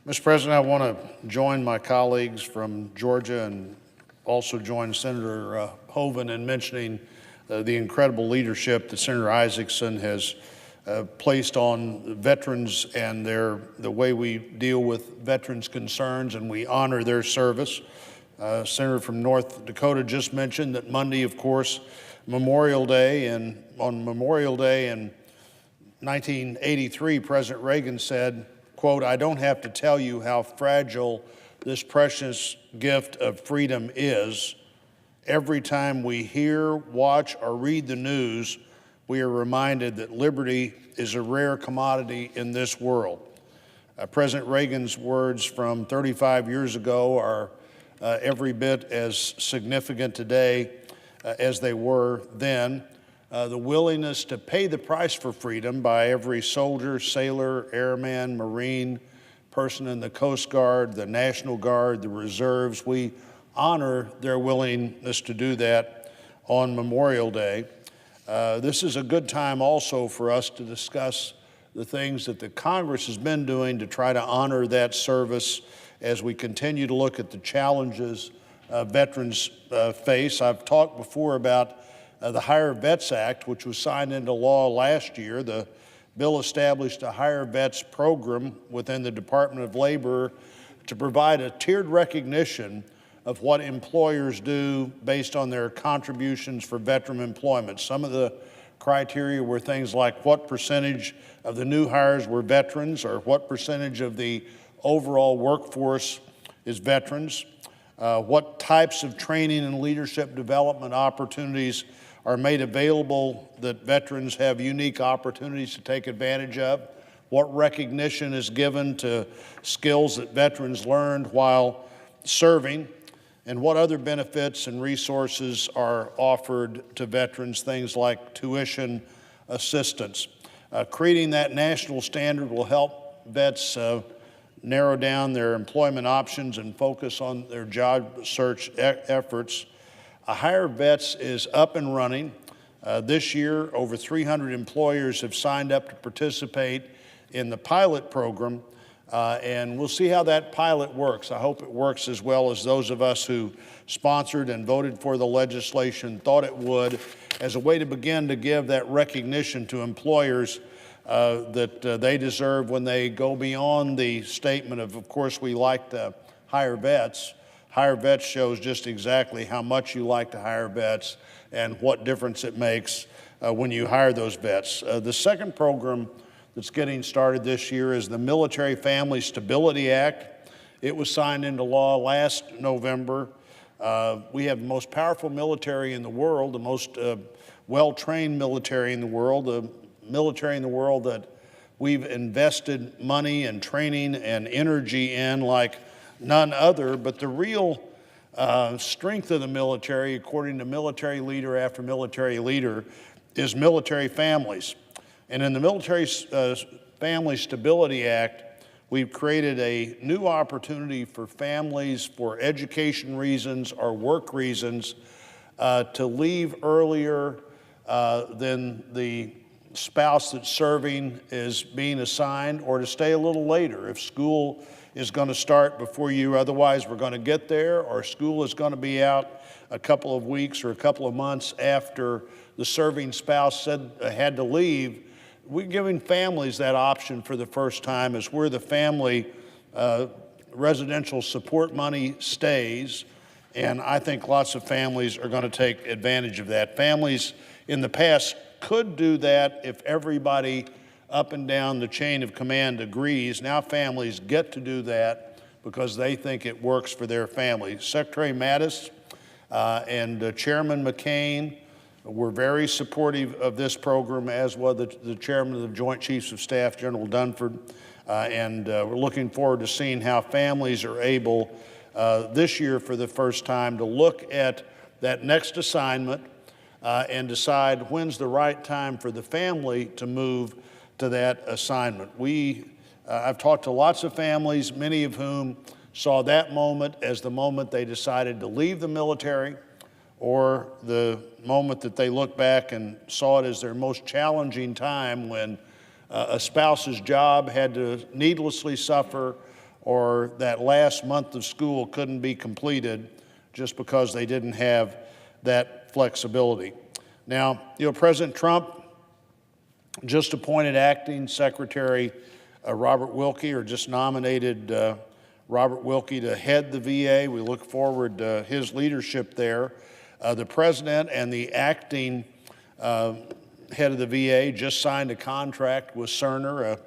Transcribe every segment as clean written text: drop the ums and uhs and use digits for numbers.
Mr. President, I want to join my colleagues from Georgia and also join Senator Hoeven in mentioning the incredible leadership that Senator Isakson has placed on veterans and the way we deal with veterans' concerns, and we honor their service. Senator from North Dakota just mentioned that Monday, of course, Memorial Day, and on Memorial Day in 1983, President Reagan said, quote, "I don't have to tell you how fragile this precious gift of freedom is. Every time we hear, watch, or read the news, we are reminded that liberty is a rare commodity in this world." President Reagan's words from 35 years ago are every bit as significant today as they were then. The willingness to pay the price for freedom by every soldier, sailor, airman, Marine, person in the Coast Guard, the National Guard, the reserves. We honor their willingness to do that on Memorial Day. This is a good time also for us to discuss the things that the Congress has been doing to try to honor that service as we continue to look at the challenges veterans face. I've talked before about the Hire Vets Act, which was signed into law last year. The bill established a Hire Vets program within the Department of Labor to provide a tiered recognition of what employers do based on their contributions for veteran employment. Some of the criteria were things like what percentage of the new hires were veterans, or what percentage of the overall workforce is veterans, what types of training and leadership development opportunities are made available that veterans have unique opportunities to take advantage of, what recognition is given to skills that veterans learned while serving, and what other benefits and resources are offered to veterans, things like tuition assistance. Creating that national standard will help vets narrow down their employment options and focus on their job search efforts. Hire Vets is up and running. This year, over 300 employers have signed up to participate in the pilot program, and we'll see how that pilot works. I hope it works as well as those of us who sponsored and voted for the legislation thought it would, as a way to begin to give that recognition to employers that they deserve when they go beyond the statement of course, we like to hire vets. Hire Vets shows just exactly how much you like to hire vets and what difference it makes when you hire those vets. The second program that's getting started this year is the Military Family Stability Act. It was signed into law last November. We have the most powerful military in the world, the most well-trained military in the world, the military in the world that we've invested money and training and energy in like none other. But the real strength of the military, according to military leader after military leader, is military families. And in the Military Family Stability Act, we've created a new opportunity for families for education reasons or work reasons to leave earlier than the spouse that's serving is being assigned, or to stay a little later. If school is going to start before you otherwise were going to get there, or school is going to be out a couple of weeks or a couple of months after the serving spouse had to leave, we're giving families that option for the first time, as where the family residential support money stays. And I think lots of families are going to take advantage of that. Families in the past could do that if everybody up and down the chain of command agrees. Now families get to do that because they think it works for their family. Secretary Mattis and Chairman McCain were very supportive of this program, as was the Chairman of the Joint Chiefs of Staff, General Dunford. And we're looking forward to seeing how families are able this year for the first time to look at that next assignment and decide when's the right time for the family to move to that assignment. I've talked to lots of families, many of whom saw that moment as the moment they decided to leave the military, or the moment that they look back and saw it as their most challenging time when a spouse's job had to needlessly suffer, or that last month of school couldn't be completed just because they didn't have that flexibility. Now, President Trump just appointed Acting Secretary Robert Wilkie, or just nominated Robert Wilkie to head the VA. We look forward to his leadership there. The President and the acting head of the VA just signed a contract with Cerner, a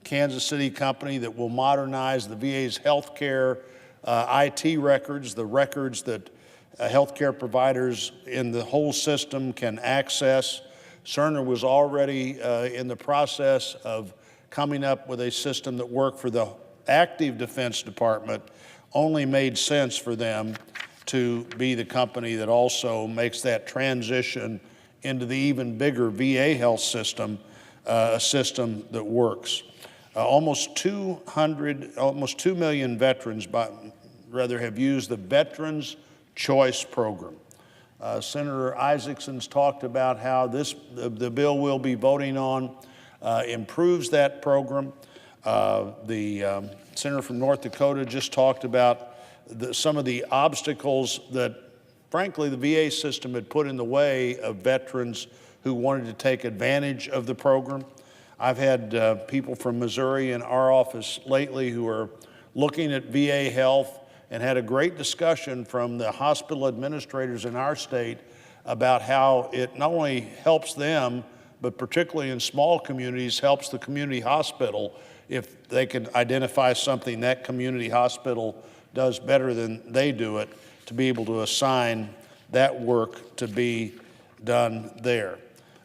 Kansas City company that will modernize the VA's healthcare IT records, the records that healthcare providers in the whole system can access. Cerner was already in the process of coming up with a system that worked for the active Defense Department. Only made sense for them to be the company that also makes that transition into the even bigger VA health system, a system that works. Almost 2 million veterans have used the Veterans Choice Program. Senator Isaacson's talked about how the bill we'll be voting on improves that program. The senator from North Dakota just talked about some of the obstacles that, frankly, the VA system had put in the way of veterans who wanted to take advantage of the program. I've had people from Missouri in our office lately who are looking at VA health and had a great discussion from the hospital administrators in our state about how it not only helps them, but particularly in small communities, helps the community hospital if they can identify something that community hospital does better than they do it, to be able to assign that work to be done there.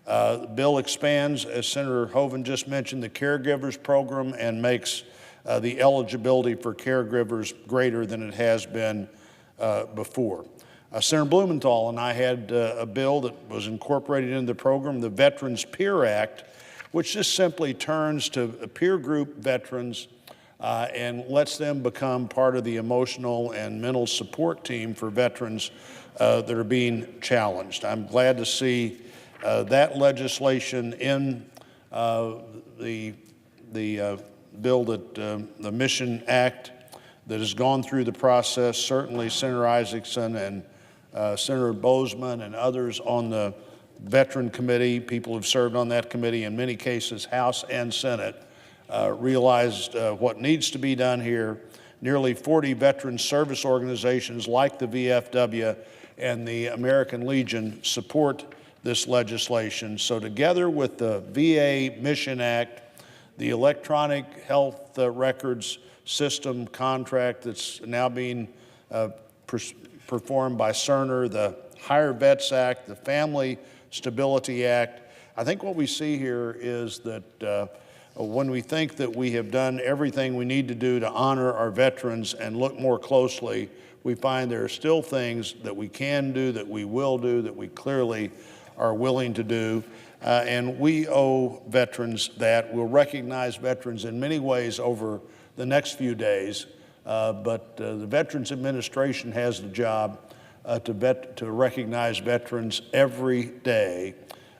The bill expands, as Senator Hoeven just mentioned, the caregivers program and makes the eligibility for caregivers greater than it has been before. Senator Blumenthal and I had a bill that was incorporated into the program, the Veterans Peer Act, which just simply turns to peer group veterans and lets them become part of the emotional and mental support team for veterans that are being challenged. I'm glad to see that legislation in the bill, that the Mission Act that has gone through the process. Certainly Senator Isaacson and Senator Bozeman and others on the Veteran Committee, people who've served on that committee, in many cases House and Senate, realized what needs to be done here. Nearly 40 veteran service organizations like the VFW and the American Legion support this legislation. So together with the VA Mission Act, the electronic health records system contract that's now being performed by Cerner, the Hire Vets Act, the Family Stability Act, I think what we see here is that when we think that we have done everything we need to do to honor our veterans and look more closely, we find there are still things that we can do, that we will do, that we clearly are willing to do. And we owe veterans that. We'll recognize veterans in many ways over the next few days, but the Veterans Administration has the job to recognize veterans every day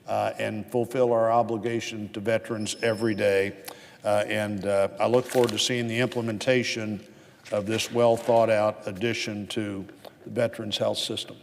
and fulfill our obligation to veterans every day. And I look forward to seeing the implementation of this well thought out addition to the Veterans Health System.